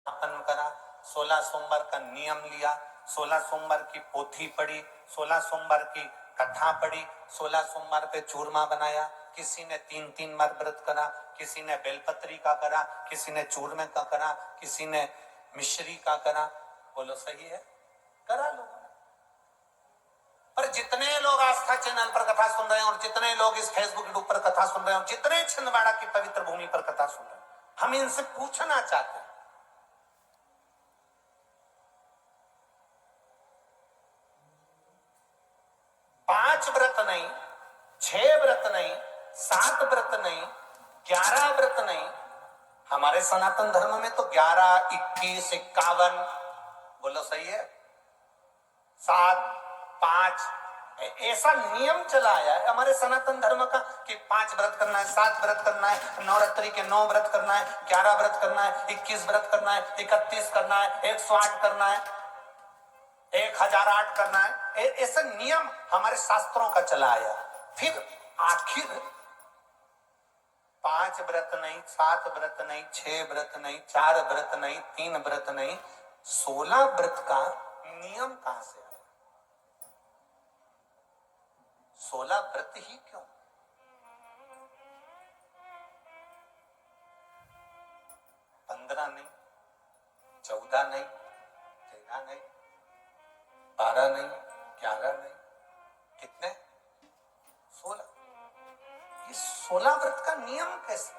समापन करा, 16 सोमवार का नियम लिया, 16 सोमवार की पोथी पढ़ी, 16 सोमवार की कथा पढ़ी, 16 सोमवार पे चूरमा बनाया, किसी ने 3-3 बार व्रत करा, किसी ने बेलपत्री का करा, किसी ने चूरमे का करा, किसी ने मिश्री का करा। बोलो सही है? करा लोगों ने। पर जितने लोग आस्था चैनल पर कथा सुन रहे हैं और जितने लोग इस फेसबुक यूट्यूब पर कथा सुन रहे हैं और जितने छिंदवाड़ा की पवित्र भूमि पर कथा सुन रहे हैं, हम इनसे पूछना चाहते हैं, 5 व्रत नहीं, 6 व्रत नहीं, 7 व्रत नहीं, 11 व्रत नहीं, हमारे सनातन धर्म में तो 11, 21, 51, बोलो सही है, 7, 5, ऐसा नियम चला आया है हमारे सनातन धर्म का कि 5 व्रत करना है, 7 व्रत करना है, नवरात्रि के 9 व्रत करना है, 11 व्रत करना है, 21 व्रत करना है, 31 करना है, 108 करना है, 1008 करना है। ऐसा नियम हमारे शास्त्रों का चला आया। फिर आखिर 5 व्रत नहीं, 7 व्रत नहीं, 6 व्रत नहीं, 4 व्रत नहीं, 3 व्रत नहीं, 16 व्रत का नियम कहां से आया? 16 व्रत ही क्यों? 15 नहीं, 14 नहीं, 13 नहीं, 12 नहीं, 11 नहीं, कितने? 16। ये 16 व्रत का नियम कैसे?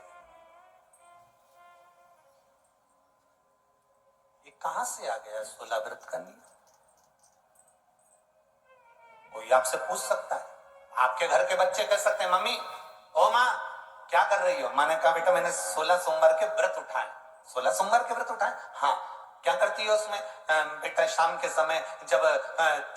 ये कहां से आ गया 16 व्रत का नियम? कोई आपसे पूछ सकता है, आपके घर के बच्चे कह सकते हैं, मम्मी, ओ माँ, क्या कर रही हो? मैंने कहा, बेटा मैंने 16 सोमवार के व्रत उठाए। 16 सोमवार के व्रत उठाए? हाँ। क्या करती है उसमें? बेटा शाम के समय जब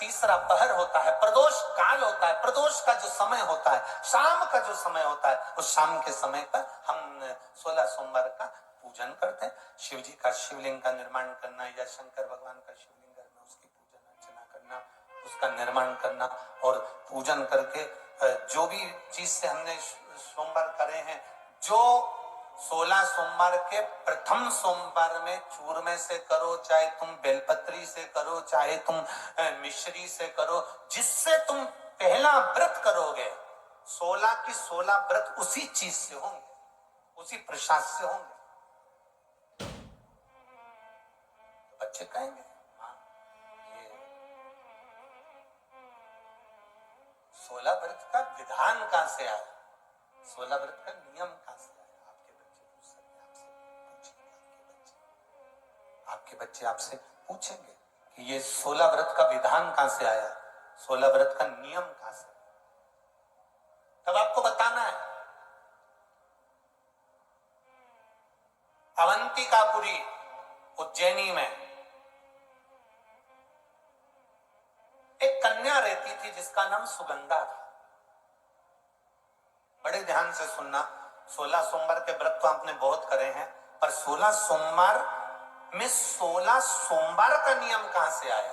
तीसरा पहर होता है, प्रदोष काल होता है, प्रदोष का जो समय होता है, शाम का जो समय होता है, उस शाम के समय पर हम 16 सोमवार का पूजन करते हैं। शिव जी का शिवलिंग का निर्माण करना या शंकर भगवान का शिवलिंग करना, उसकी पूजन अर्चना करना, उसका निर्माण करना और पूजन करके जो भी चीज से हमने सोमवार करे हैं, जो 16 सोमवार के प्रथम सोमवार में चूरमे से करो, चाहे तुम बेलपत्री से करो, चाहे तुम मिश्री से करो, जिससे तुम पहला व्रत करोगे, 16 की 16 व्रत उसी चीज से होंगे, उसी प्रसाद से होंगे। तो बच्चे कहेंगे, हाँ, ये 16 व्रत का विधान कहां से आया? 16 व्रत का नियम कहां से आया? आपके बच्चे पूछ सकते हैं, आपके बच्चे आपसे पूछेंगे कि ये 16 व्रत का विधान कहां से आया, 16 व्रत का नियम कहां से? तब आपको बताना है। अवंतिकापुरी उज्जैनी में एक कन्या रहती थी जिसका नाम सुगंधा था। बड़े ध्यान से सुनना, 16 सोमवार के व्रत तो आपने बहुत करे हैं, पर 16 सोमवार में 16 सोमवार का नियम कहां से आया?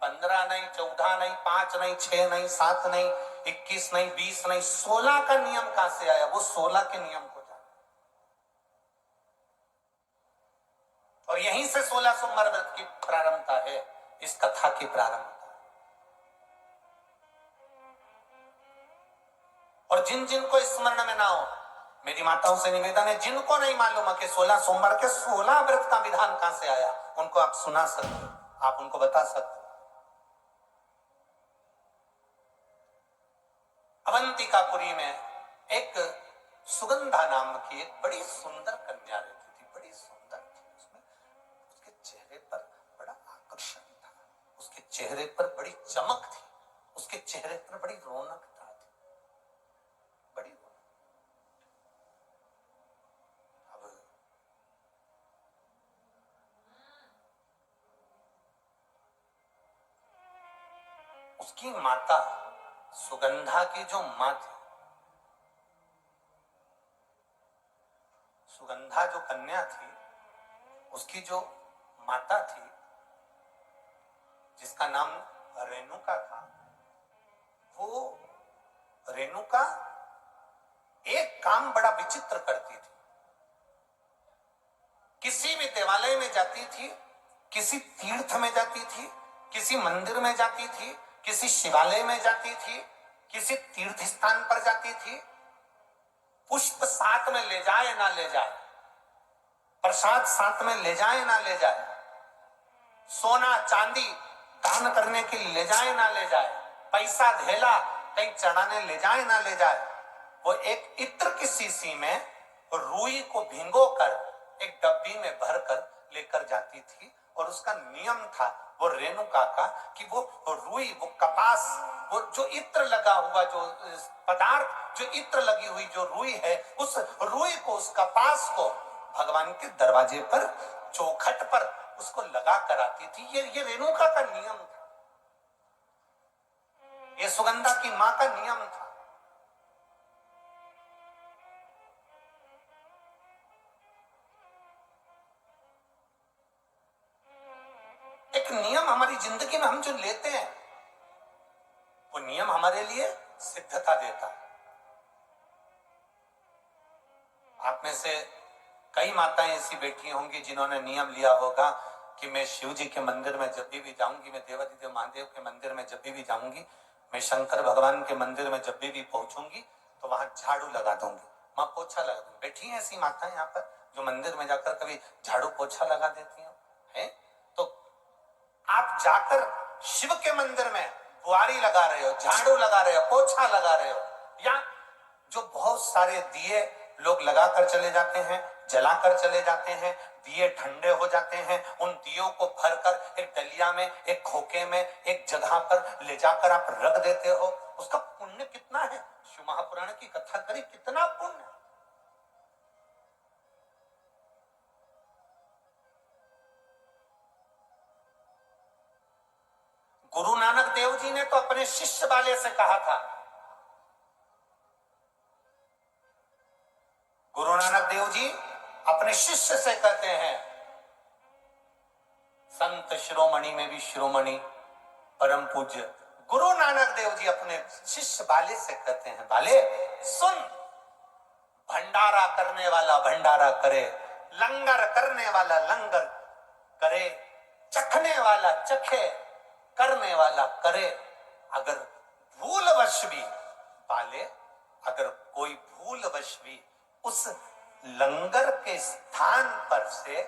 15 नहीं, 14 नहीं, 5 नहीं, 6 नहीं, 7 नहीं, 21 नहीं, 20 नहीं, 16 का नियम कहां से आया? वो 16 के नियम को जाना। और यहीं से 16 सोमवार व्रत की प्रारंभता है, इस कथा की प्रारंभता। और जिन जिन को स्मरण में ना हो, मेरी माताओं से निवेदन है, जिनको नहीं मालूम है कि 16 सोमवार के 16 व्रत का विधान कहां से आया, उनको आप सुना सकते, आप उनको बता सकते। अवंतिकापुरी में एक सुगंधा नाम की एक बड़ी सुंदर कन्या रहती थी, बड़ी सुंदर थी। उसमें उसके चेहरे पर बड़ा आकर्षण था, उसके चेहरे पर बड़ी चमक थी, उसके चेहरे पर बड़ी रौनक था, बड़ी रौनक। अब उसकी माता, सुगंधा की जो मां थी, सुगंधा जो कन्या थी, उसकी जो माता थी, जिसका नाम रेणुका था, वो रेणुका एक काम बड़ा विचित्र करती थी। किसी भी देवालय में जाती थी, किसी तीर्थ में जाती थी, किसी मंदिर में जाती थी, किसी शिवालय में जाती थी, किसी तीर्थ स्थान पर जाती थी, पुष्प साथ में ले जाए ना ले जाए, प्रसाद साथ में ले जाए ना ले जाए, सोना चांदी दान करने के लिए ले जाए ना ले जाए, पैसा धेला कहीं चढ़ाने ले जाए ना ले जाए, वो एक इत्र की शीशी में रुई को भिगोकर एक डब्बी में भरकर लेकर जाती थी। और उसका नियम था वो रेणुका का कि वो रुई, वो कपास, वो जो इत्र लगा हुआ, जो पदार्थ, जो इत्र लगी हुई जो रुई है, उस रुई को, उस कपास को भगवान के दरवाजे पर, चौखट पर उसको लगा कर आती थी। ये रेणुका का नियम था, ये सुगंधा की मां का नियम था। एक नियम हमारी जिंदगी में हम जो लेते हैं, वो नियम हमारे लिए सिद्धता देता है। आप में से कई माताएं ऐसी बैठी होंगी जिन्होंने नियम लिया होगा कि मैं शिव जी के मंदिर में जब भी जाऊंगी, मैं देवादिदेव महादेव के मंदिर में जब भी जाऊंगी, मैं शंकर भगवान के मंदिर में जब भी पहुंचूंगी तो वहां झाड़ू लगा दूंगी, वहां पोछा लगा दूंगी। बैठी हैं ऐसी माताएं यहाँ पर जो मंदिर में जाकर कभी झाड़ू पोछा लगा देती हैं? तो आप जाकर शिव के मंदिर में बुआरी लगा रहे हो, झाड़ू लगा रहे हो, पोछा लगा रहे हो, या जो बहुत सारे दिए लोग लगाकर चले जाते हैं, जलाकर चले जाते हैं, दिए ठंडे हो जाते हैं, उन दियों को भरकर एक डलिया में, एक खोखे में, एक जगह पर ले जाकर आप रख देते हो, उसका पुण्य कितना है? शिव महापुराण की कथा करी, कितना पुण्य। गुरु नानक देव जी ने तो अपने शिष्य वाले से कहा था, गुरु नानक देव जी अपने शिष्य से कहते हैं, संत शिरोमणि में भी शिरोमणि परम पूज्य गुरु नानक देव जी अपने शिष्य बाले से कहते हैं, बाले सुन, भंडारा करने वाला भंडारा करे, लंगर करने वाला लंगर करे, चखने वाला चखे, करने वाला करे। अगर भूलवश भी बाले, अगर कोई भूलवश भी उस लंगर के स्थान पर से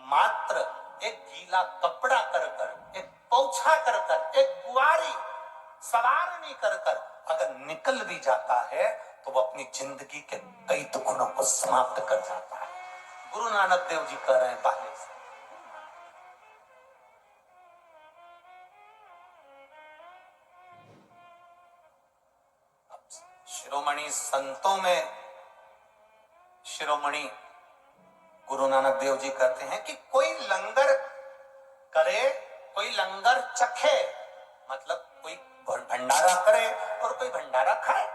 मात्र एक गीला कपड़ा कर कर, एक पोछा कर कर, एक बुआरी सवारनी कर कर अगर निकल भी जाता है तो वो अपनी जिंदगी के कई दुखों को समाप्त कर जाता है। गुरु नानक देव जी कह रहे हैं बाले से। शिरोमणि संतों में शिरोमणि गुरु नानक देव जी कहते हैं कि कोई लंगर करे, कोई लंगर चखे, मतलब कोई भंडारा करे और कोई भंडारा खाए,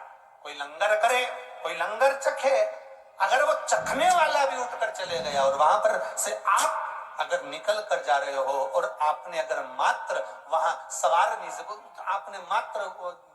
कोई लंगर करे, कोई लंगर चखे। अगर वो चखने वाला भी उठकर चले गया और वहां पर से आप अगर निकल कर जा रहे हो और आपने अगर मात्र वहां सवारनी से आपने मात्र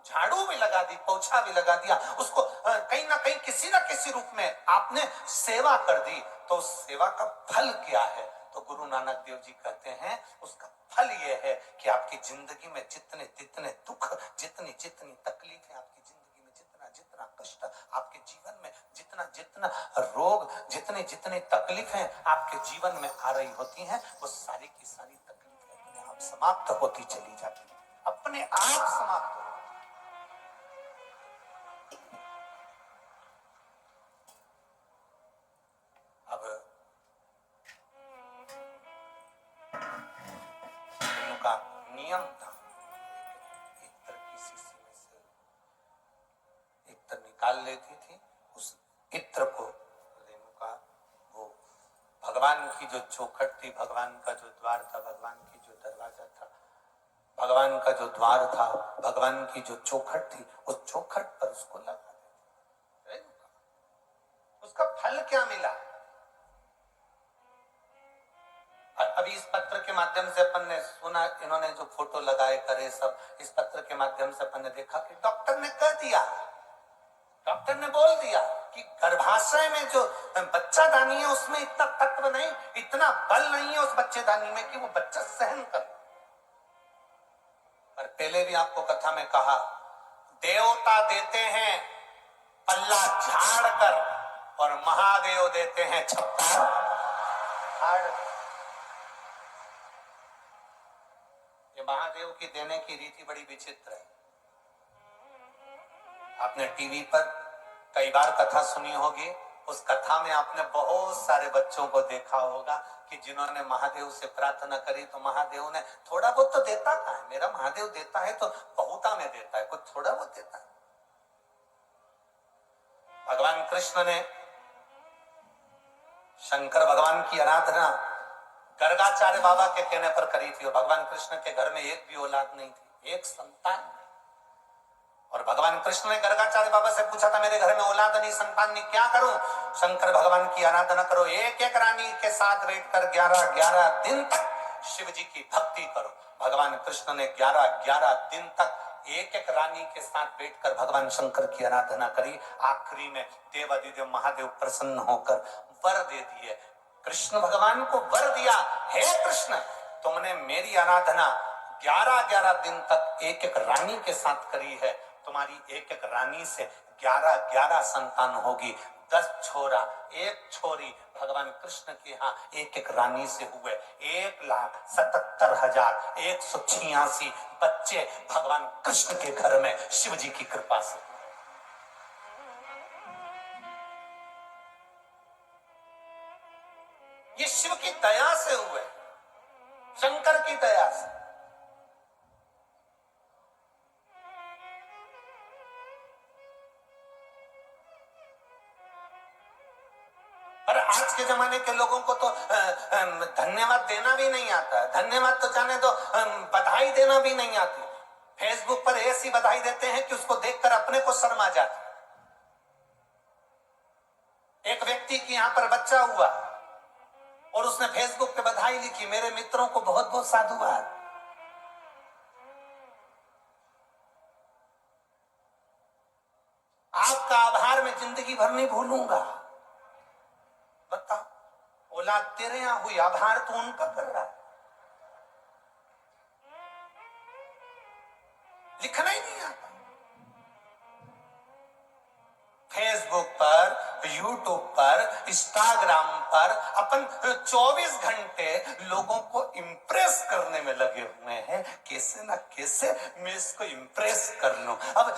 झाड़ू भी लगा दी, पोछा भी लगा दिया, उसको कहीं ना कहीं किसी ना किसी रूप में आपने सेवा कर दी, तो उस सेवा का फल क्या है? तो गुरु नानक देव जी कहते हैं उसका फल यह है कि आपकी जिंदगी में जितने जितने दुख, जितनी जितनी तकलीफें आपकी जिंदगी में, जितना जितना कष्ट आपके जीवन में, जितना जितना रोग, जितनी जितनी तकलीफें आपके जीवन में आ रही होती हैं, वो सारी की सारी तकलीफें अपने आप समाप्त होती चली जाती है, अपने आप समाप्त हो। अब उनका नियम था, एक तरह की शीशी में से इत्र निकाल लेती थी, उस इत्र को रेणुका, वो भगवान की जो चौखट थी, भगवान का जो द्वार था, भगवान की जो दरवाजा था, भगवान का जो द्वार था, भगवान की जो चौखट थी, उस चौखट पर उसको लगा देती रेणुका। उसका फल क्या मिला? अभी इस पत्र के माध्यम से अपन ने सुना, इन्होंने जो फोटो लगाए करे सब, इस पत्र के माध्यम से अपन ने देखा कि डॉक्टर ने कह दिया, डॉक्टर ने बोल दिया कि गर्भाशय में जो बच्चादानी है उसमें इतना तत्व नहीं, इतना बल नहीं है उस बच्चेदानी में कि वो बच्चा सहन कर। पर पहले भी आपको कथा में कहा, देवता देते हैं पल्ला झाड़ कर और महादेव देते हैं छप्पर फाड़। ये महादेव की देने की रीति बड़ी विचित्र है। आपने टीवी पर कई बार कथा सुनी होगी, उस कथा में आपने बहुत सारे बच्चों को देखा होगा कि जिन्होंने महादेव से प्रार्थना करी तो महादेव ने थोड़ा बहुत तो देता कहाँ है, मेरा महादेव देता है तो बहुता में देता है, कुछ थोड़ा बहुत देता है। भगवान कृष्ण ने शंकर भगवान की आराधना गर्गाचार्य बाबा के कहने पर करी थी और भगवान कृष्ण के घर में एक भी औलाद नहीं थी, एक संतान। और भगवान कृष्ण ने गर्गाचार्य बाबा से पूछा था, मेरे घर में औलाद नहीं, संतान नहीं, क्या करूं? शंकर भगवान की आराधना करो, एक एक रानी के साथ बैठकर 11-11 दिन तक शिव जी की भक्ति करो। भगवान कृष्ण ने 11-11 दिन तक एक एक रानी के साथ बैठकर भगवान शंकर की आराधना करी। आखिरी में देवादिदेव महादेव प्रसन्न होकर वर दे दिए। कृष्ण भगवान को वर दिया, हे कृष्ण, तुमने मेरी आराधना 11-11 दिन तक एक एक रानी के साथ करी है, तुम्हारी एक एक रानी से 11-11 संतान होगी। 10 छोरा 1 छोरी भगवान कृष्ण के यहाँ एक एक रानी से हुए। 1,77,186 बच्चे भगवान कृष्ण के घर में शिव जी की कृपा से। ये शिव की दया से हुए, शंकर की दया से। आज के जमाने के लोगों को तो धन्यवाद देना भी नहीं आता, धन्यवाद तो जाने दो, बधाई देना भी नहीं आती। फेसबुक पर ऐसी बधाई देते हैं कि उसको देखकर अपने को शर्म आ जाती। एक व्यक्ति की यहां पर बच्चा हुआ और उसने फेसबुक पे बधाई लिखी, मेरे मित्रों को बहुत बहुत साधुवाद। आपका आभार मैं जिंदगी भर नहीं भूलूंगा। बता, औलाद तेरे यहां हुई, आभार तो उनका कर रहा है, लिखना ही नहीं आता। फेसबुक पर, यूट्यूब पर, इंस्टाग्राम पर अपन 24 घंटे लोगों को इंप्रेस करने में लगे हुए हैं। कैसे ना कैसे मैं इसको इंप्रेस कर लूं। अब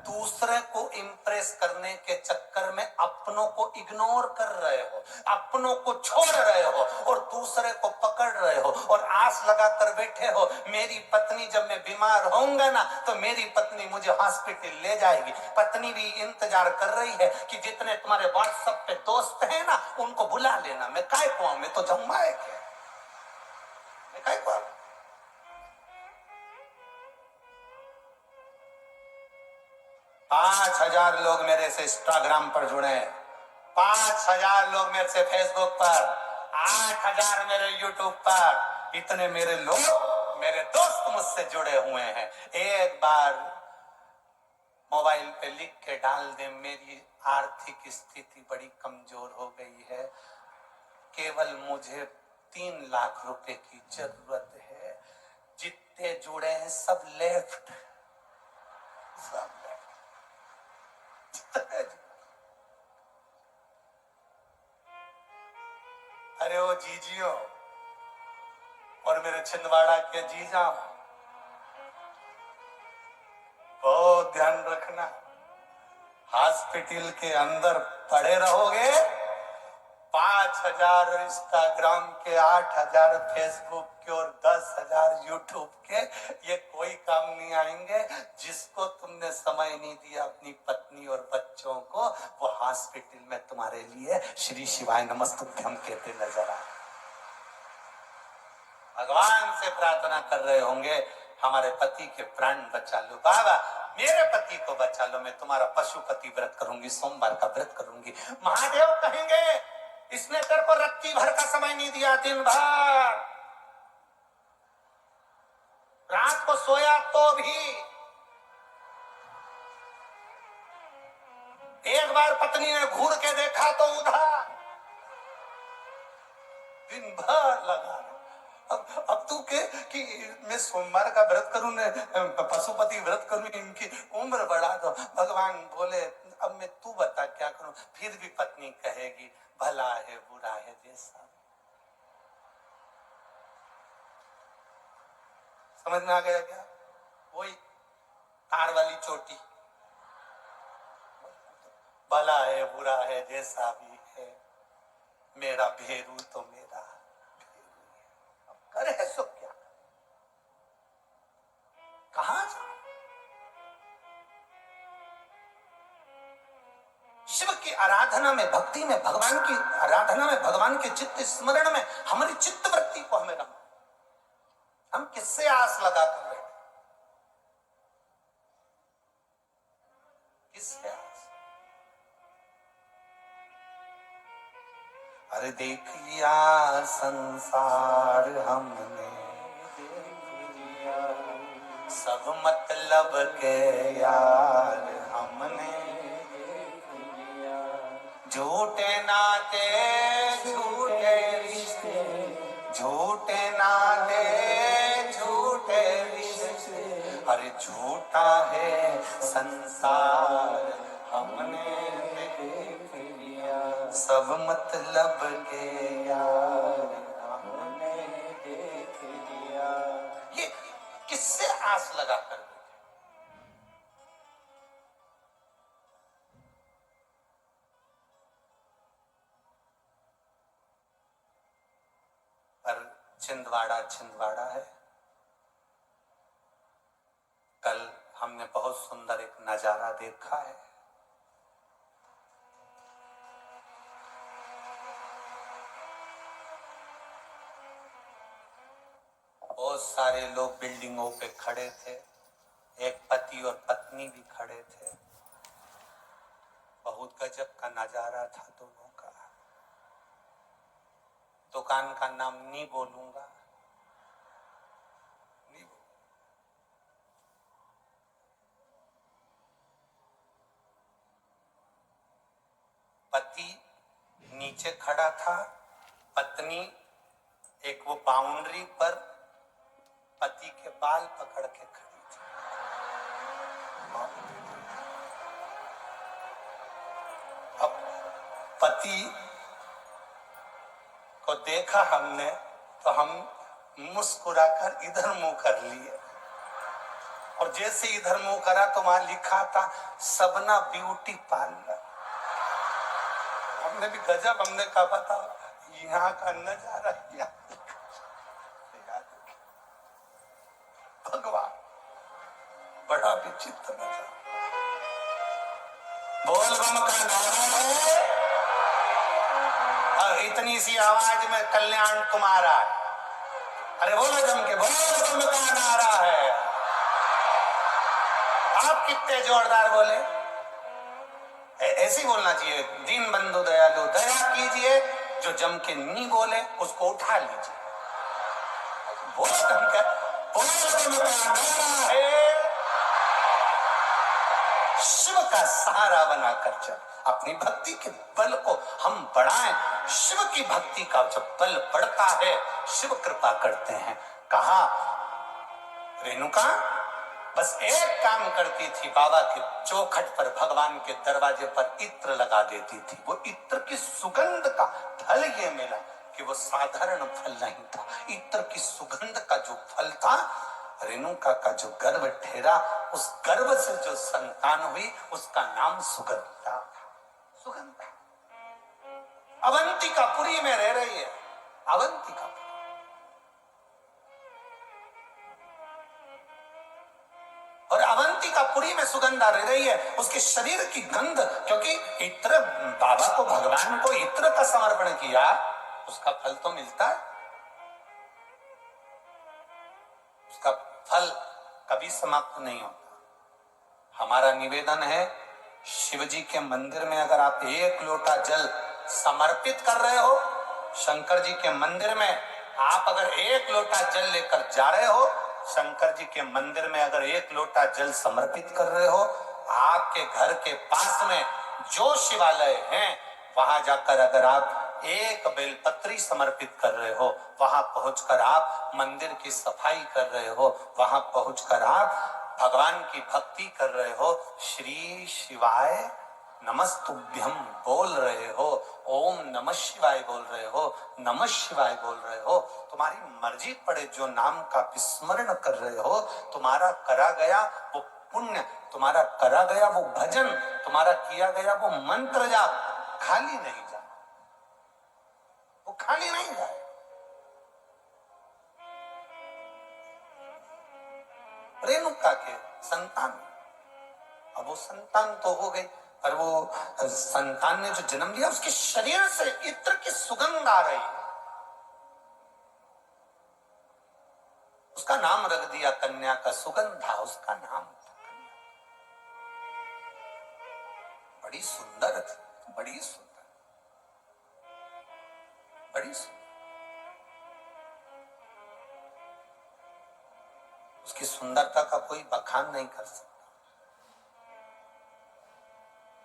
दूसरे को इंप्रेस करने के चक्कर में अपनों को इग्नोर कर रहे हो, अपनों को छोड़ रहे हो और दूसरे को पकड़ रहे हो और आस लगा कर बैठे हो, मेरी पत्नी जब मैं बीमार होऊंगा ना तो मेरी पत्नी मुझे हॉस्पिटल ले जाएगी। पत्नी भी इंतजार कर रही है कि जितने तुम्हारे व्हाट्सएप पे दोस्त हैं ना उनको बुला लेना। मैं काय को आऊं, मैं तो जम्मा है क्या, मैं काय को आऊं। 5,000 लोग मेरे से इंस्टाग्राम पर जुड़े, 5,000 लोग मेरे से फेसबुक पर, 8,000 मेरे यूट्यूब पर। इतने मेरे लोग, मेरे दोस्त मुझसे जुड़े हुए हैं। एक बार मोबाइल पे लिख के डाल दे, मेरी आर्थिक स्थिति बड़ी कमजोर हो गई है, केवल मुझे 3 लाख रुपए की जरूरत है। जितने जुड़े हैं सब लेफ्ट, सब लेफ्ट। अरे वो जीजियो और मेरे छिंदवाड़ा के जीजा, बहुत ध्यान रखना, हॉस्पिटल के अंदर पड़े रहोगे। 5,000 इंस्टाग्राम के, 8,000 फेसबुक के और 10,000 यूट्यूब के, ये कोई काम नहीं आएंगे। जिसको तुमने समय नहीं दिया अपनी पत्नी और बच्चों को, वो हॉस्पिटल में तुम्हारे लिए श्री शिवाय नमस्तुभ्यम कहते नजर आए। भगवान से प्रार्थना कर रहे होंगे, हमारे पति के प्राण बचा लो बाबा, मेरे पति को बचा लो, मैं तुम्हारा पशुपति व्रत करूंगी, सोमवार का व्रत करूंगी। महादेव कहेंगे, इसने तेरे को रत्ती भर का समय नहीं दिया, दिन भर रात को सोया तो भी। एक बार पत्नी ने तू के कि मैं सोमवार का व्रत करूं, पशुपति व्रत करूं, इनकी उम्र बढ़ा दो। भगवान बोले अब मैं तू बता क्या करूं। फिर भी पत्नी कहेगी भला है बुरा है जैसा। समझ में आ गया क्या? वही तार वाली चोटी, भला है बुरा है जैसा भी है, मेरा भेरू तो मेरा भेरू। करे सो क्या, कहां जाऊं? शिव की आराधना में, भक्ति में, भगवान की आराधना में, भगवान के चित्त स्मरण में हमारी चित्त वृत्ति को हमें रखना। हम किससे आस लगा कर बैठे? किससे आस? अरे देख लिया संसार हमने, सब मतलब के यार हमने, झूठे नाते झूठे रिश्ते, झूठे नाते झूठे रिश्ते, अरे झूठा है संसार हमने देख लिया, सब मतलब के यार हमने देख लिया। ये किससे आस लगा कर बैठे? पर छिंदवाड़ा छिंदवाड़ा है। कल हमने बहुत सुंदर एक नजारा देखा है। बहुत सारे लोग बिल्डिंगों पे खड़े थे, एक पति और पत्नी भी खड़े थे। बहुत गजब का नजारा था दोनों का। दुकान का नाम नहीं बोलूंगा, नहीं बोलूंगा। पति नीचे खड़ा था, पत्नी एक वो बाउंड्री पर पति के बाल पकड़ के खड़ी थी। अब पति को देखा हमने तो हम मुस्कुराकर इधर मुंह कर लिए, और जैसे इधर मुंह करा तो वहां लिखा था सबना ब्यूटी पार्लर। हमने भी गजब, हमने कहा पता यहाँ का नजारा क्या। भगवान बड़ा विचित्र नजारा। बोल बम का नारा है और इतनी सी आवाज में कल्याण तुम्हारा। अरे बोलो जम के, बोल बम का नारा है। आप कितने जोरदार बोले। ऐसे ही बोलना चाहिए, दीन बंधु दयालु दया कीजिए। जो जम के नहीं बोले उसको उठा लीजिए। बोलो जम के, बोल बम का नारा है। शिव का सहारा बनाकर चल, अपनी भक्ति के बल को हम बढ़ाएं। शिव की भक्ति का जब बल बढ़ता है, शिव कृपा करते हैं। कहा रेणुका बस एक काम करती थी, बाबा के चौखट पर, भगवान के दरवाजे पर इत्र लगा देती थी। वो इत्र की सुगंध का फल ये मिला कि वो साधारण फल नहीं था। इत्र की सुगंध का जो फल था, रेणुका का जो गर्भ ठहरा, उस गर्भ से जो संतान हुई उसका नाम सुगंधा। सुगंधा अवंतिकापुरी में रह रही है। अवंतिकापुरी, और अवंतिकापुरी में सुगंधा रह रही है। उसके शरीर की गंध, क्योंकि इत्र, बाबा को, भगवान को इत्र का समर्पण किया, उसका फल तो मिलता है। उसका फल कभी समाप्त नहीं होता। हमारा निवेदन है, शिव जी के मंदिर में अगर आप एक लोटा जल समर्पित कर रहे हो, शंकर जी के मंदिर में आप अगर एक लोटा जल लेकर जा रहे हो, शंकर जी के मंदिर में अगर एक लोटा जल समर्पित कर रहे हो, आपके घर के पास में जो शिवालय हैं वहां जाकर अगर आप एक बेलपत्री समर्पित कर रहे हो, वहां पहुंचकर आप मंदिर की सफाई कर रहे हो, वहां पहुंचकर आप भगवान की भक्ति कर रहे हो, श्री शिवाय नमस्तुभ्यम बोल रहे हो, ओम नमः शिवाय बोल रहे हो, नमः शिवाय बोल रहे हो, तुम्हारी मर्जी पड़े जो नाम का विस्मरण कर रहे हो, तुम्हारा करा गया वो पुण्य, तुम्हारा करा गया वो भजन, तुम्हारा किया गया वो मंत्र जाप खाली नहीं जाए, वो खाली नहीं जाए। रेणुका के संतान, अब वो संतान तो हो गई, पर वो संतान ने जो जन्म लिया उसके शरीर से इत्र की सुगंध आ रही है, उसका नाम रख दिया कन्या का, सुगंधा उसका नाम था कन्या। बड़ी सुंदर थी, बड़ी सुंदर, बड़ी सुंदर। उसकी सुंदरता का कोई बखान नहीं कर सकता।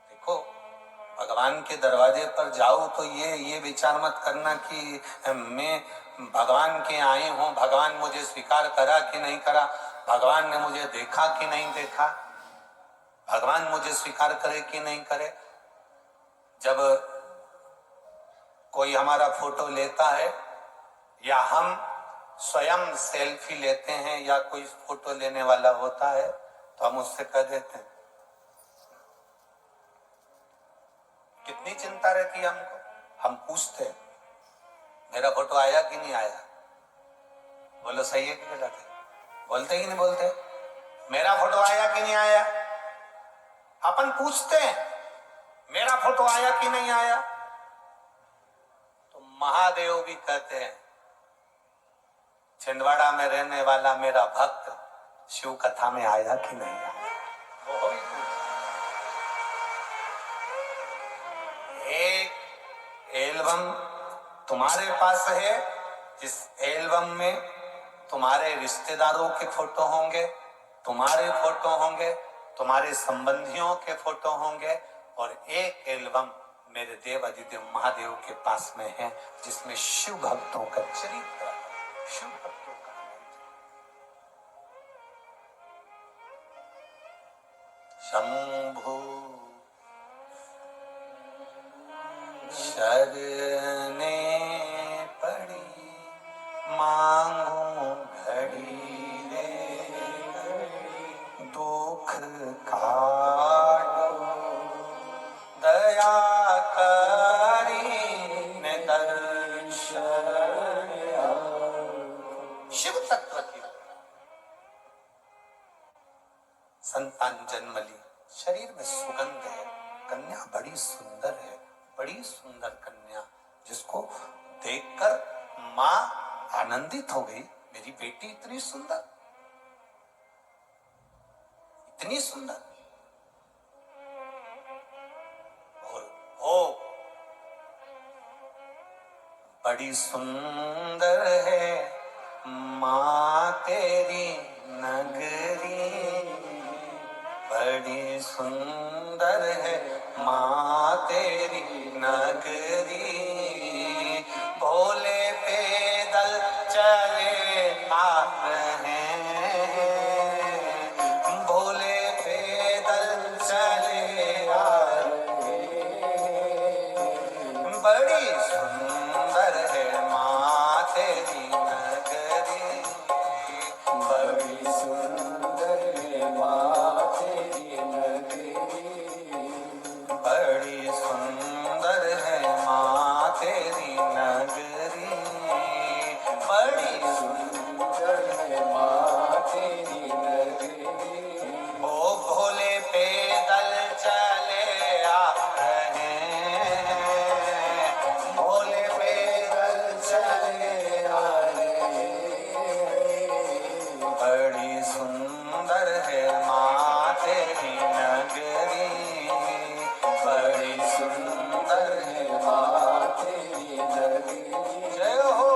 देखो, भगवान के दरवाजे पर जाओ तो ये विचार मत करना कि मैं भगवान के आए हूं, भगवान मुझे स्वीकार करा कि नहीं करा, भगवान ने मुझे देखा कि नहीं देखा, भगवान मुझे स्वीकार करे कि नहीं करे। जब कोई हमारा फोटो लेता है या हम स्वयं सेल्फी लेते हैं या कोई फोटो लेने वाला होता है तो हम उससे कह देते हैं, कितनी चिंता रहती है हमको, हम पूछते हैं मेरा फोटो आया कि नहीं आया, बोलो सही है कि गलत है, बोलते कि नहीं बोलते, मेरा फोटो आया कि नहीं आया, अपन पूछते हैं मेरा फोटो आया कि नहीं आया। तो महादेव भी कहते हैं, छिंदवाड़ा में रहने वाला मेरा भक्त शिव कथा में आया कि नहीं आया, वो भी एक एल्बम तुम्हारे पास है, जिस एल्बम में तुम्हारे रिश्तेदारों के फोटो होंगे, तुम्हारे फोटो होंगे, तुम्हारे संबंधियों के फोटो होंगे, और एक एल्बम मेरे देव अधिदेव महादेव के पास में है जिसमें शिव भक्तों का चरित्र, शिव भक्तों का शंभु शरणे पड़ी मांगू घड़ी रे, दुख काटो दया करी ने दर्शन। शिव तत्व की संतान जन्म ली, शरीर में सुगंध है, कन्या बड़ी सुंदर है, बड़ी सुंदर कन्या, जिसको देखकर मां आनंदित हो गई, मेरी बेटी इतनी सुंदर, इतनी सुंदर। और हो बड़ी सुंदर है मां तेरी नगरी, बड़ी सुंदर है मां तेरी नगरी, भोले पैदल चले आ रहे हैं, भोले पैदल चले आ रहे हैं, बड़ी सुंदर है मां तेरी नगरी, बड़ी सुंदर है मां तेरी नगरी, बड़ी सुंदर है मां तेरी नगरी, बड़ी सुंदर है मां तेरी नगरी, ओ भोले पैदल चले आ रहे हैं, भोले पैदल चले आ रहे हैं, बड़ी सुंदर है मां तेरी नगरी, बड़ी सुंदर है मां तेरी नगरी। जय हो।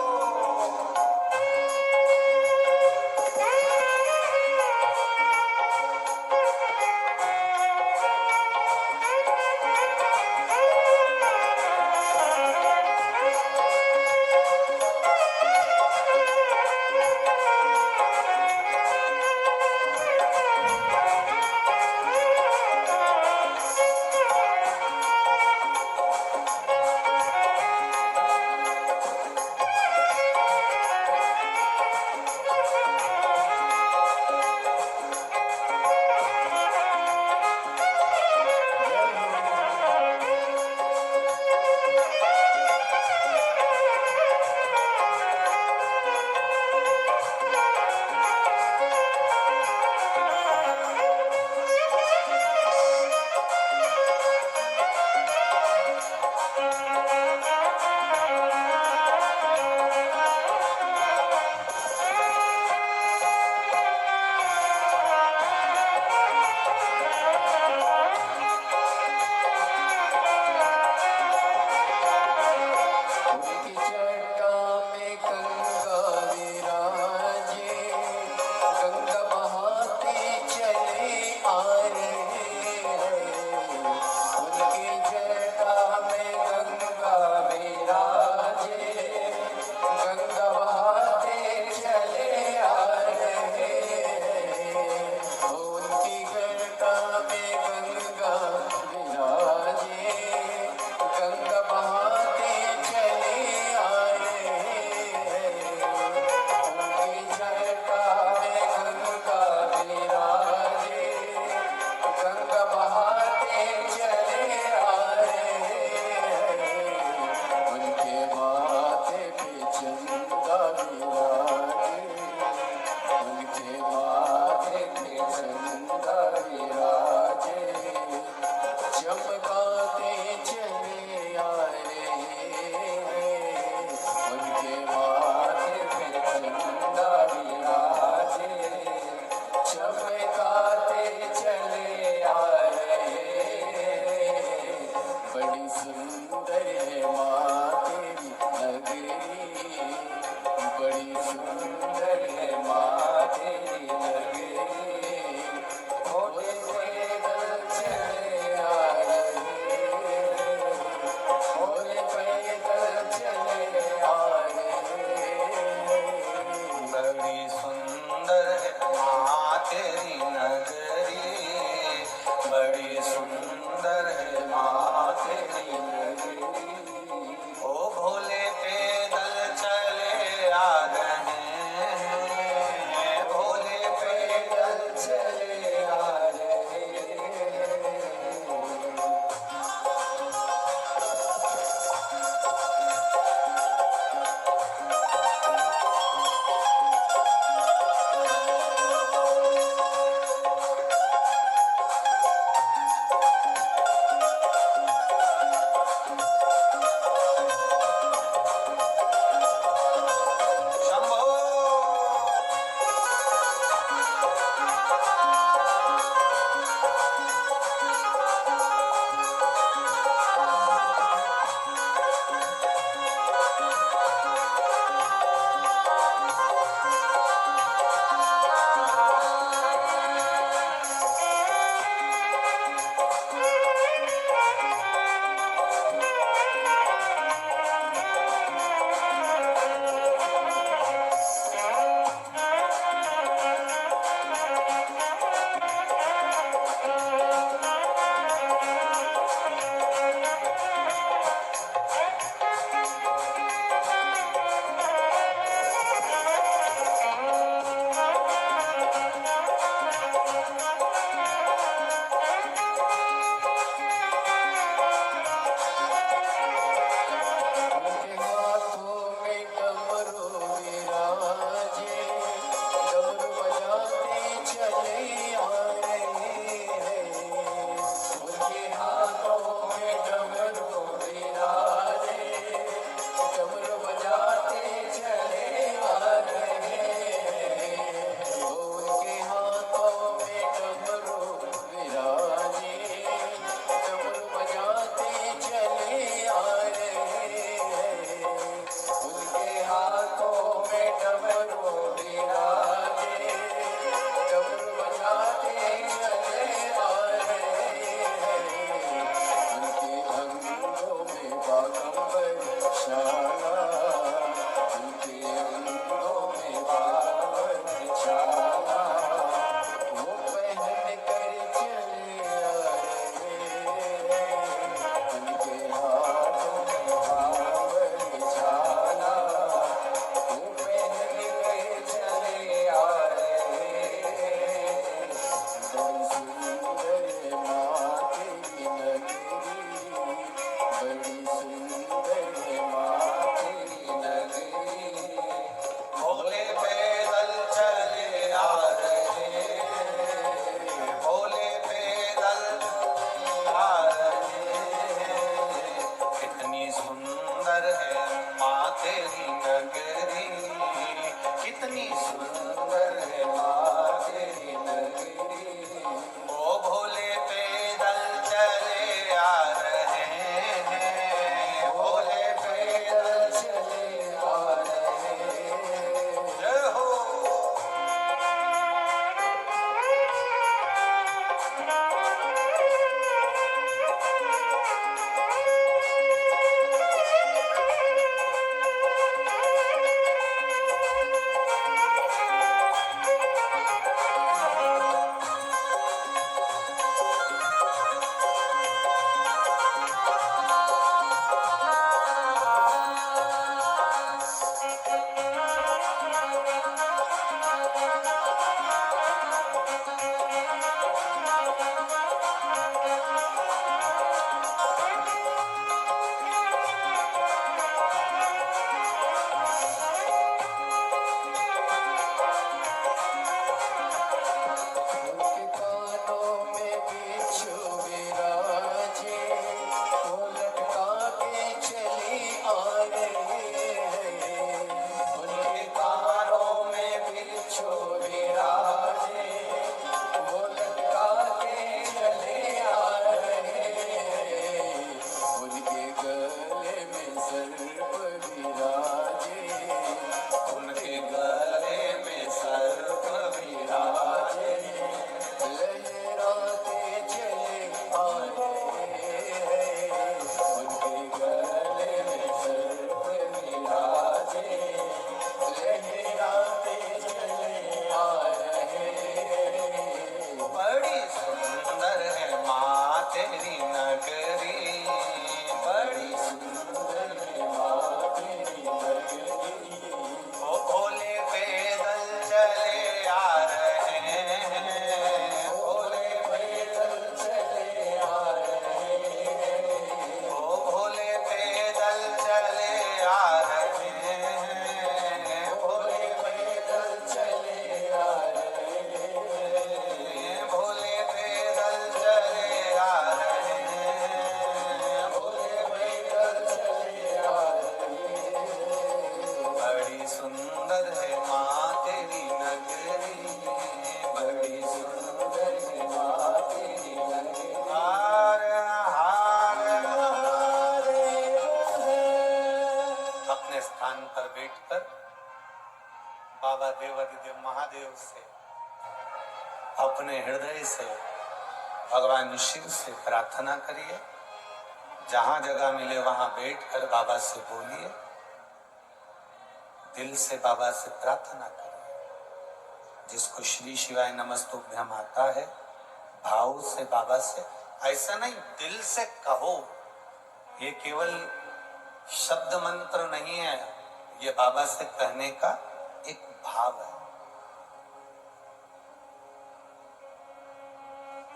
सुंदर है माँ तेरी नगरी, भोले पैदल चले आ रहे, भोले पैदल चले आ रहे। बड़ी सुंदर है माँ तेरी नगरी, बड़ी सुंदर है माँ तेरी नगरी। ओ भोले पैदल चले आ रहे हैं, भोले पैदल चले आ रहे। शंभो। उनके हाथों में डमरू विराजे, डमरू बजाते चले आ रहे हैं। उनके हाथों में डमरू विराजे, डमरू बजाते चले आ रहे हैं। उनके हाथों में डमरू विराजे, डमरू बजाते चले आ रहे हैं। उनके हाथों में डमरू विराजे, डमरू बजाते चले आ रहे हैं। उनके अंगों में बागंबर शाला, उनके अंगों में बागंबर शाला, वो पहन कर चले आ रहे हैं। उनके हाथों में बागंबर शाला, वो पहन कर चले आ रहे हैं। बड़ी सुंदर है माँ तेरी नगरी, बड़ी सुंदर है माँ तेरी नगरी। भोले पैदल चले आ रहे हैं, भोले पैदल आ रहे हैं। कितनी सुंदर है माँ तेरी नगरी, कितनी सुंदर है माँ तेरी नगरी। ओ भोले पैदल चले आ रहे हैं, भोले पैदल चले आ रहे हैं। जय हो। उनके कानों में बिच्छू विराजे, वो लटका के चले आ रहे हैं। उनके कानों में बिच्छू विराजे, वो लटका के चले आ रहे हैं। उनके गले में सर्प विराजे, उनके गले देवाधिदेव महादेव से, अपने हृदय से भगवान शिव से प्रार्थना करिए। जहां जगह मिले वहां बैठकर बाबा से बोलिए, दिल से बाबा से प्रार्थना करिए। जिसको श्री शिवाय नमस्तुभ्यम आता है, भाव से बाबा से, ऐसा नहीं दिल से कहो। ये केवल शब्द मंत्र नहीं है, ये बाबा से कहने का एक भाव है।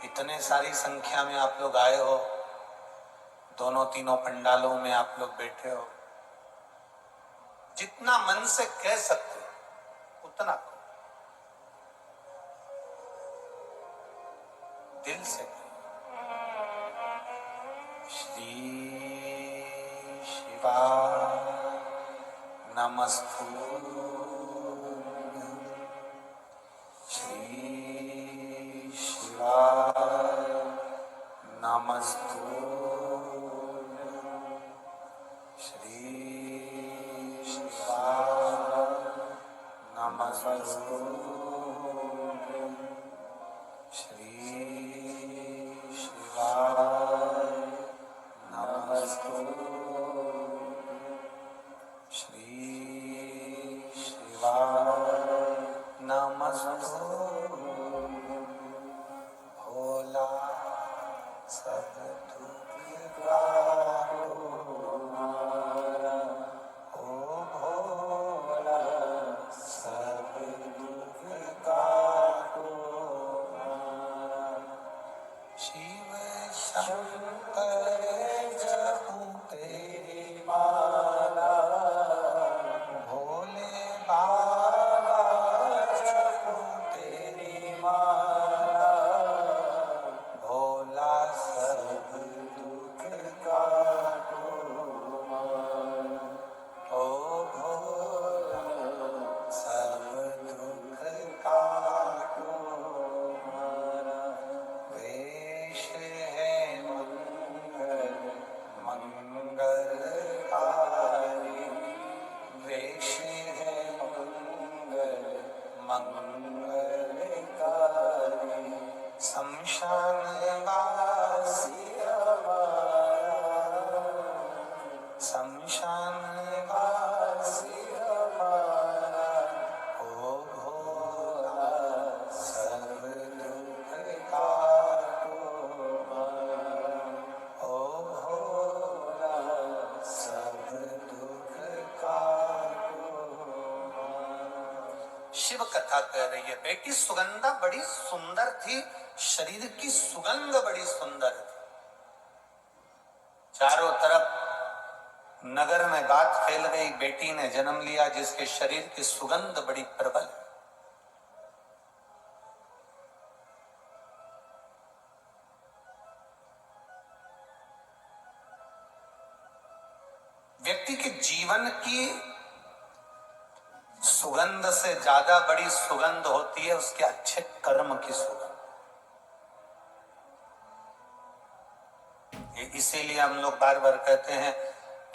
इतने सारी संख्या में आप लोग आए हो, दोनों तीनों पंडालों में आप लोग बैठे हो, जितना मन से कह सकते हो उतना कहो, दिल से कहो। श्री शिवा नमस्तुभ्यं, श्री शिवा नमस्तुभ्यं, श्री शिवा नमस्तुभ्यं, श्री शिवा नमस्तुभ्यं, श्री शिवा नमस्तुभ्यं। भोला सब दुख काटो हमारा, ओ भोला सब दुख काटो हमारा। शिव शंकर जपूं तेरी माला, भोले बाबा जपूं तेरी माला, भोला सब दुख काटो हमारा, ओ भोला सब दुख काटो हमारा। वेश है मंगल मंगलकारी, वेश है मंगल मंगलकारी, शमशान वासी हमारा, शमशान वासी हमारा, ओ भोला सब दुख काटो हमारा, ओ भोला सब दुख काटो हमारा। शिव कथा कह रही है, बेटी सुगंधा बड़ी सुंदर थी, शरीर की सुगंध बड़ी सुंदर थी। चारों तरफ नगर में बात फैल गई, बेटी ने जन्म लिया जिसके शरीर की सुगंध बड़ी प्रबल है। व्यक्ति के जीवन की सुगंध से ज्यादा बड़ी सुगंध होती है उसके अच्छे कर्म की सुगंध। इसीलिए हम लोग बार बार कहते हैं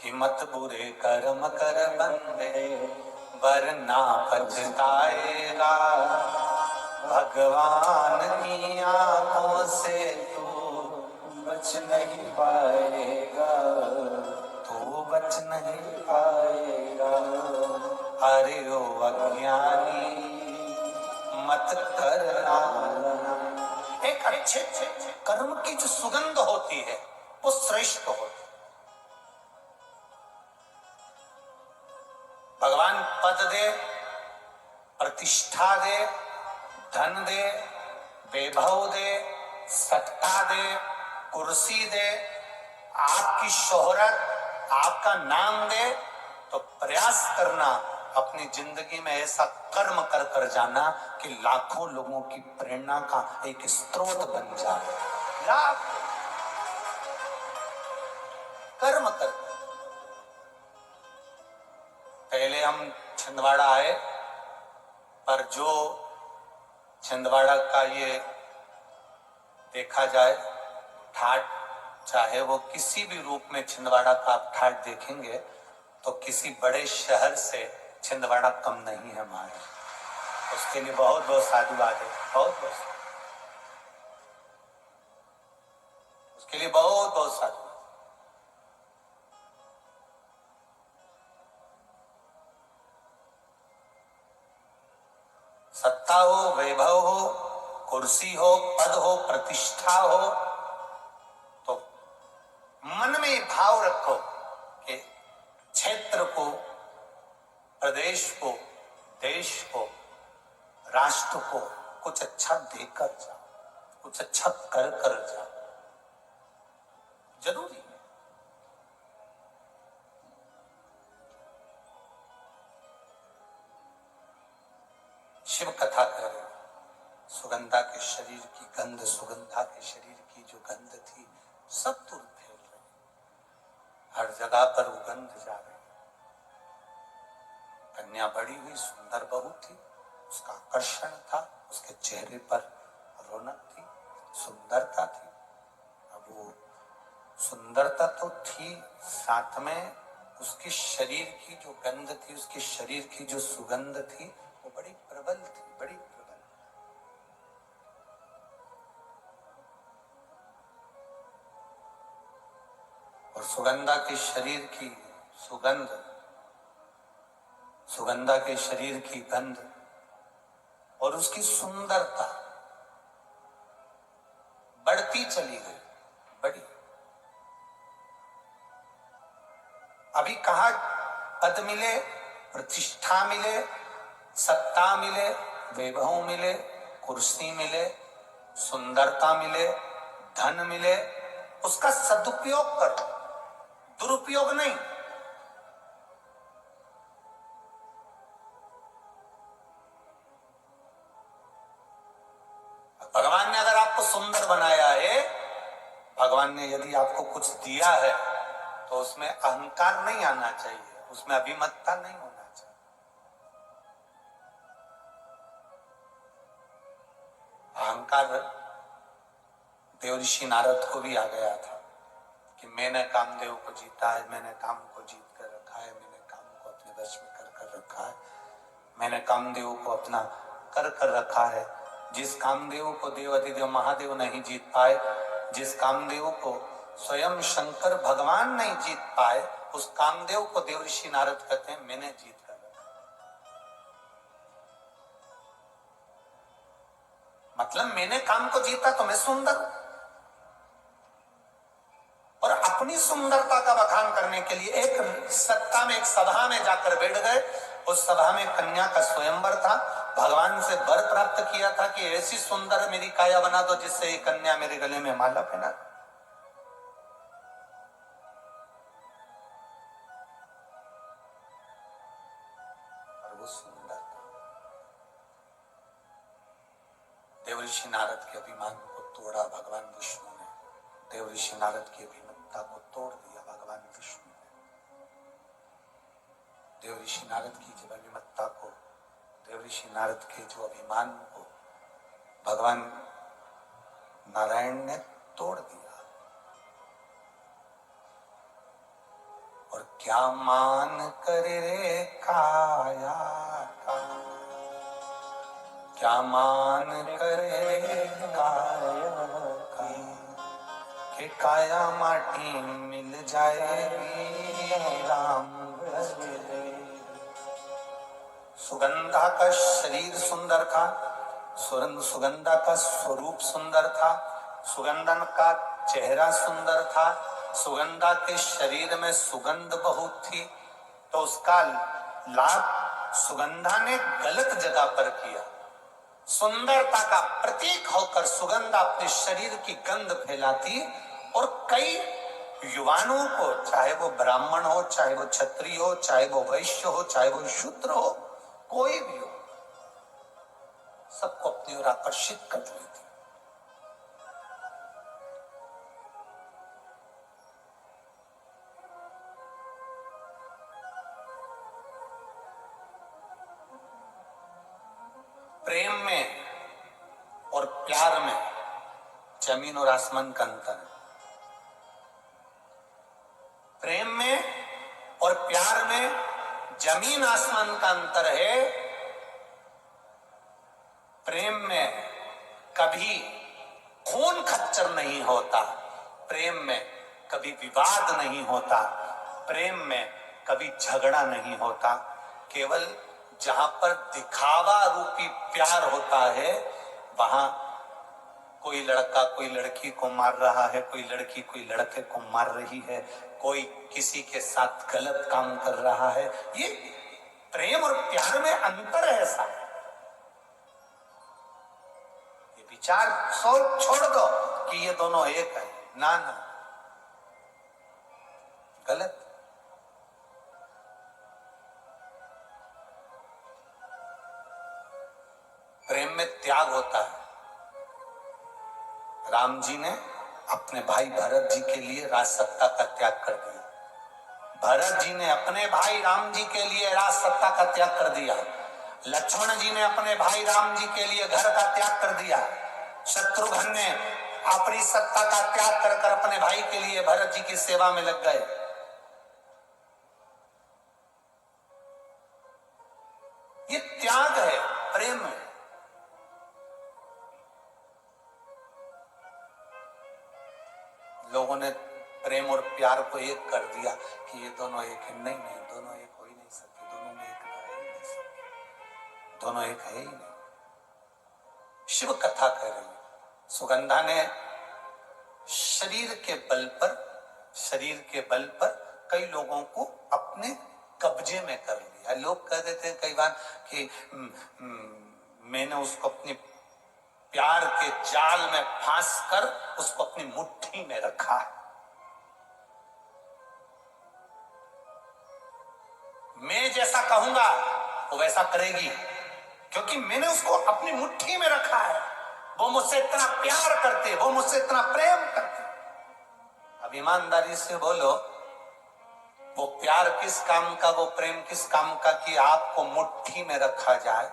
कि मत बुरे कर्म कर बंदे, वरना पछताएगा। भगवान की आंखों से तू बच नहीं पाएगा, तू बच नहीं पाएगा। अरे ओ अज्ञानी मत करना। एक अच्छे कर्म की जो सुगंध होती है वो श्रेष्ठ होती है। भगवान पद दे, प्रतिष्ठा दे, धन दे, वैभव दे, सत्ता दे, कुर्सी दे, आपकी शोहरत, आपका नाम दे, तो प्रयास करना अपनी जिंदगी में ऐसा कर्म कर कर जाना कि लाखों लोगों की प्रेरणा का एक स्रोत बन जाए। लाख कर्म कर। पहले हम छिंदवाड़ा आए, पर जो छिंदवाड़ा का ये देखा जाए ठाट, चाहे वो किसी भी रूप में छिंदवाड़ा का आप ठाट देखेंगे तो किसी बड़े शहर से छिंदवाड़ा कम नहीं है हमारे। उसके लिए बहुत बहुत साधुवाद है, बहुत बहुत, उसके लिए बहुत बहुत साधुवाद। सत्ता हो, वैभव हो, कुर्सी हो, पद हो, प्रतिष्ठा हो, तो मन में भाव रखो कि क्षेत्र को, प्रदेश को, देश को, राष्ट्र को कुछ अच्छा देकर जाओ, कुछ अच्छा कर जाओ। जरूरी है। शिव कथा कर रहे हो, सुगंधा के शरीर की गंध, सुगंधा के शरीर की जो गंध थी सब दूर फैल रही, हर जगह पर वो गंध जा रही। कन्या बड़ी हुई, सुंदर बहू थी, उसका आकर्षण था, उसके चेहरे पर रौनक थी, सुंदरता थी। अब वो सुंदरता तो थी, साथ में उसके शरीर की जो गंध थी, उसके शरीर की जो सुगंध थी, वो बड़ी प्रबल थी, बड़ी प्रबल। और सुगंधा के शरीर की सुगंध, सुगंधा के शरीर की गंध और उसकी सुंदरता बढ़ती चली गई, बड़ी। अभी कहा पद मिले, प्रतिष्ठा मिले, सत्ता मिले, वैभव मिले, कुर्सी मिले, सुंदरता मिले, धन मिले, उसका सदुपयोग करो, दुरुपयोग नहीं। भगवान ने अगर आपको सुंदर बनाया है, भगवान ने यदि आपको कुछ दिया है, तो उसमें अहंकार नहीं आना चाहिए, उसमें अभिमतता नहीं होना चाहिए। अहंकार देवऋषि नारद को भी आ गया था कि मैंने कामदेव को जीता है, मैंने काम को जीत कर रखा है, मैंने काम को अपने वश में कर रखा है, मैंने कामदेव को अपना कर रखा है। जिस कामदेव को देवाधिदेव महादेव नहीं जीत पाए, जिस कामदेव को स्वयं शंकर भगवान नहीं जीत पाए, उस कामदेव को देवऋषि नारद कहते हैं मैंने जीत कर रखा। मतलब मैंने काम को जीता तो मैं सुंदर हूं। और अपनी सुंदरता का बखान करने के लिए एक सत्ता में, एक सभा में जाकर बैठ गए। उस सभा में कन्या का स्वयंवर था। भगवान से वर प्राप्त किया था कि ऐसी सुंदर मेरी काया बना दो जिससे ये कन्या मेरे गले में माला पहना। और वो सुंदर था। देवऋषि नारद के अभिमान को तोड़ा भगवान विष्णु ने। देवऋषि नारद की अभिमतता को तोड़ दिया भगवान विष्णु ने। देवऋषि नारद की जब अभिमतता को, देवऋषि नारद के जो अभिमान को भगवान नारायण ने तोड़ दिया। और क्या मान करे रे काया का, क्या मान करे काया का, कि काया माटी मिल जाएगी राम भजले। सुगंधा का शरीर सुंदर था, सुगंधा का स्वरूप सुंदर था, सुगंधन का चेहरा सुंदर था, सुगंधा के शरीर में सुगंध बहुत थी। तो उसका लाभ सुगंधा ने गलत जगह पर किया। सुंदरता का प्रतीक होकर सुगंधा अपने शरीर की गंध फैलाती और कई युवानों को, चाहे वो ब्राह्मण हो, चाहे वो क्षत्रिय हो, चाहे वो वैश्य हो, चाहे वो शूद्र हो, कोई भी हो, सबको अपनी ओर आकर्षित कर लेती। प्रेम में और प्यार में जमीन और आसमान का अंतर है। प्रेम में और प्यार में जमीन आसमान का अंतर है। प्रेम में कभी खून खच्चर नहीं होता, प्रेम में कभी विवाद नहीं होता, प्रेम में कभी झगड़ा नहीं होता। केवल जहां पर दिखावा रूपी प्यार होता है, वहां कोई लड़का कोई लड़की को मार रहा है, कोई लड़की कोई लड़के को मार रही है, कोई किसी के साथ गलत काम कर रहा है। ये प्रेम और प्यार में अंतर है ऐसा। ये विचार सोच छोड़ दो कि ये दोनों एक है, ना ना, गलत। प्रेम में त्याग होता है। राम जी ने अपने भाई भरत जी के लिए राज सत्ता का त्याग कर दिया। भरत जी ने अपने भाई राम जी के लिए राज सत्ता का त्याग कर दिया। लक्ष्मण जी ने अपने भाई राम जी के लिए घर का त्याग कर दिया। शत्रुघ्न ने अपनी सत्ता का त्याग कर कर अपने भाई के लिए भरत जी की सेवा में लग गए। ये त्याग है प्रेम में। लोगों ने प्रेम और प्यार को एक कर दिया कि ये दोनों एक है। नहीं नहीं, दोनों एक हो ही नहीं सकते, दोनों में एक है ही नहीं सकते, दोनों एक है ही नहीं। शिव कथा कह रही है, सुगंधा ने शरीर के बल पर कई लोगों को अपने कब्जे में कर लिया। लोग कह देते हैं कई बार कि मैंने उसको अपनी प्यार के जाल में फांस कर उसको अपनी मुट्ठी में रखा है। मैं जैसा कहूंगा वो वैसा करेगी, क्योंकि मैंने उसको अपनी मुट्ठी में रखा है। वो मुझसे इतना प्यार करते, वो मुझसे इतना प्रेम करते। अब ईमानदारी से बोलो, वो प्यार किस काम का, वो प्रेम किस काम का कि आपको मुट्ठी में रखा जाए।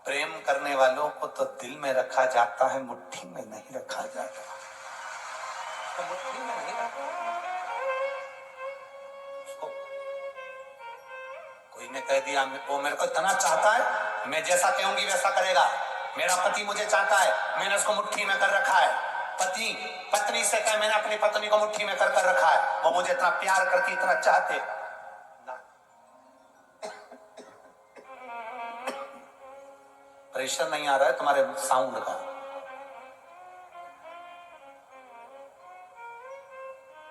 प्रेम करने वालों को तो दिल में रखा जाता है, मुट्ठी में नहीं रखा जाता। तो मुट्ठी में नहीं रखा। उसको कोई ने कह दिया वो मेरे को इतना चाहता है, मैं जैसा कहूंगी वैसा करेगा। मेरा पति मुझे चाहता है, मैंने उसको मुट्ठी में कर रखा है। पत्नी से कहे मैंने अपनी पत्नी को मुट्ठी में कर रखा है, वो मुझे इतना प्यार करती, इतना चाहते। प्रेशर नहीं आ रहा है तुम्हारे साउंड का।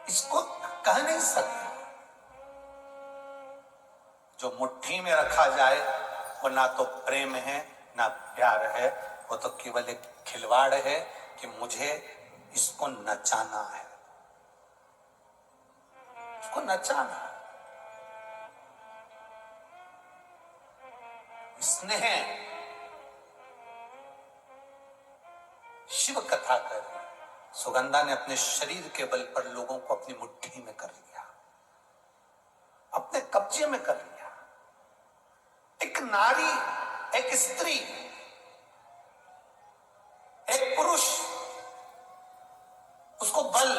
इसको कह नहीं सकते। जो मुट्ठी में रखा जाए वो ना तो प्रेम है ना प्यार है, वो तो केवल एक खिलवाड़ है कि मुझे इसको नचाना है, इसको नचाना है। स्नेह शिव कथा कर सुगंधा ने अपने शरीर के बल पर लोगों को अपनी मुट्ठी में कर लिया, अपने कब्जे में कर लिया। एक नारी, एक स्त्री, एक पुरुष, उसको बल,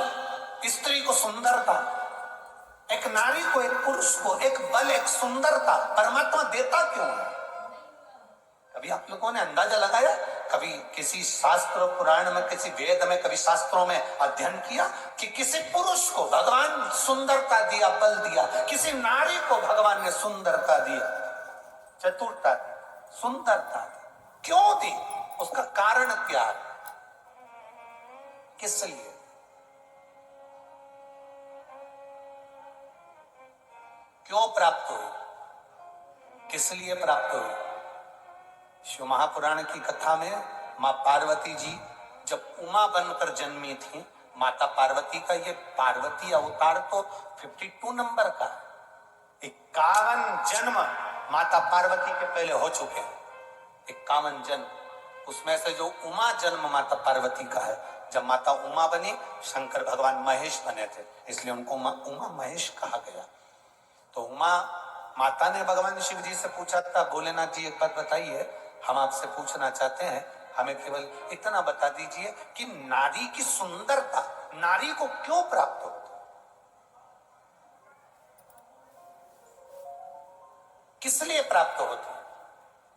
स्त्री को सुंदरता, एक नारी को, एक पुरुष को एक बल, एक सुंदरता परमात्मा देता क्यों है? कभी आप लोगों ने अंदाजा लगाया? कभी किसी शास्त्र पुराण में, किसी वेद में, कभी शास्त्रों में अध्ययन किया कि किसी पुरुष को भगवान सुंदरता दिया, बल दिया, किसी नारी को भगवान ने सुंदरता दिया, चतुरता दी, सुंदरता दी? क्यों दी? उसका कारण क्या है? किस लिए? क्यों प्राप्त हुई? किस लिए प्राप्त हुई? शिव महापुराण की कथा में मां पार्वती जी जब उमा बनकर जन्मी थी, माता पार्वती का ये पार्वती अवतार तो 52 नंबर का, 51 जन्म माता पार्वती के पहले हो चुके हैं। 51 जन्म, उसमें से जो उमा जन्म माता पार्वती का है, जब माता उमा बनी शंकर भगवान महेश बने थे, इसलिए उनको उमा महेश कहा गया। तो उमा माता ने भगवान शिव जी से पूछा था, भोलेनाथ जी एक बात बताइए, हम आपसे पूछना चाहते हैं, हमें केवल इतना बता दीजिए कि नारी की सुंदरता नारी को क्यों प्राप्त होती, किस लिए प्राप्त होती?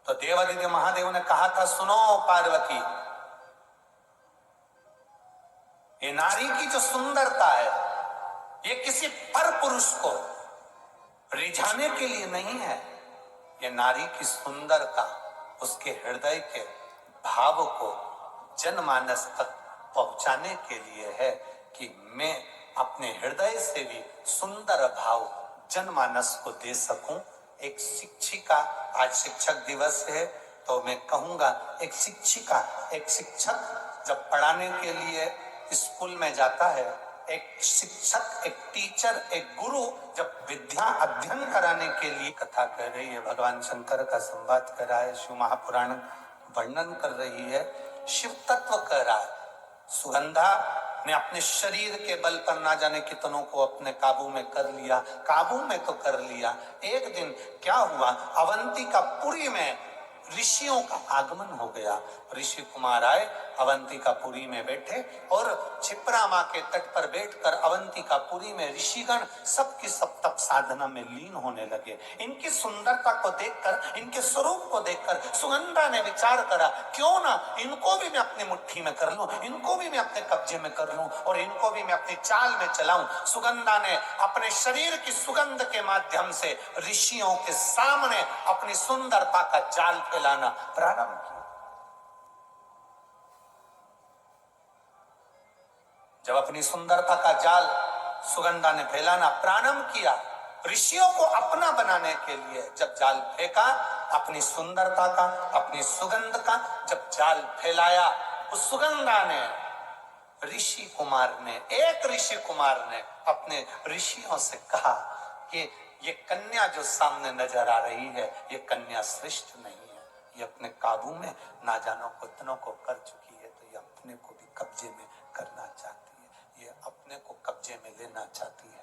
तो देवादिदेव महादेव ने कहा था, सुनो पार्वती, ये नारी की जो सुंदरता है, ये किसी पर पुरुष को रिझाने के लिए नहीं है। ये नारी की सुंदरता उसके हृदय के भाव को जनमानस तक पहुंचाने के लिए है कि मैं अपने हृदय से भी सुंदर भाव जनमानस को दे सकूं। एक शिक्षिका, आज शिक्षक दिवस है, तो मैं कहूंगा एक शिक्षिका, एक शिक्षक जब पढ़ाने के लिए स्कूल में जाता है, एक शिक्षक, एक टीचर, एक गुरु जब विद्या अध्ययन कराने के लिए कथा कर रही है, भगवान शंकर का संवाद कर रहा है, शिव महापुराण वर्णन कर रही है, शिव तत्व कह रहा है, सुगंधा ने अपने शरीर के बल पर ना जाने कितनों को अपने काबू में कर लिया, काबू में तो कर लिया। एक दिन क्या हुआ, अवंतिकापुरी में ऋषियों का आगमन हो गया। ऋषि कुमार आए, अवंतिकापुरी में बैठे और क्षिप्रा माँ के तट पर बैठकर अवंतिकापुरी में ऋषिगण सबकी सब तप साधना में लीन होने लगे। इनकी सुंदरता को देखकर, इनके स्वरूप को देखकर सुगंधा ने विचार करा, क्यों ना इनको भी मैं अपनी मुट्ठी में कर लूं, इनको भी मैं अपने कब्जे में कर लूं और इनको भी मैं अपनी चाल में चलाऊं। सुगंधा ने अपने शरीर की सुगंध के माध्यम से ऋषियों के सामने अपनी सुंदरता का जाल फैलाना प्रारंभ किया। जब अपनी सुंदरता का जाल सुगंधा ने फैलाना प्रारंभ किया, ऋषियों को अपना बनाने के लिए जब जाल फेंका, अपनी सुंदरता का, अपनी सुगंध का जब जाल फैलाया, उस सुगंधा ने, ऋषि कुमार ने, एक ऋषि कुमार ने अपने ऋषियों से कहा कि ये कन्या जो सामने नजर आ रही है, ये कन्या श्रेष्ठ नहीं है, ये अपने काबू में ना जानो कितनों को कर चुकी है, तो ये अपने को भी कब्जे में करना चाहती है, ये अपने को कब्जे में लेना चाहती है।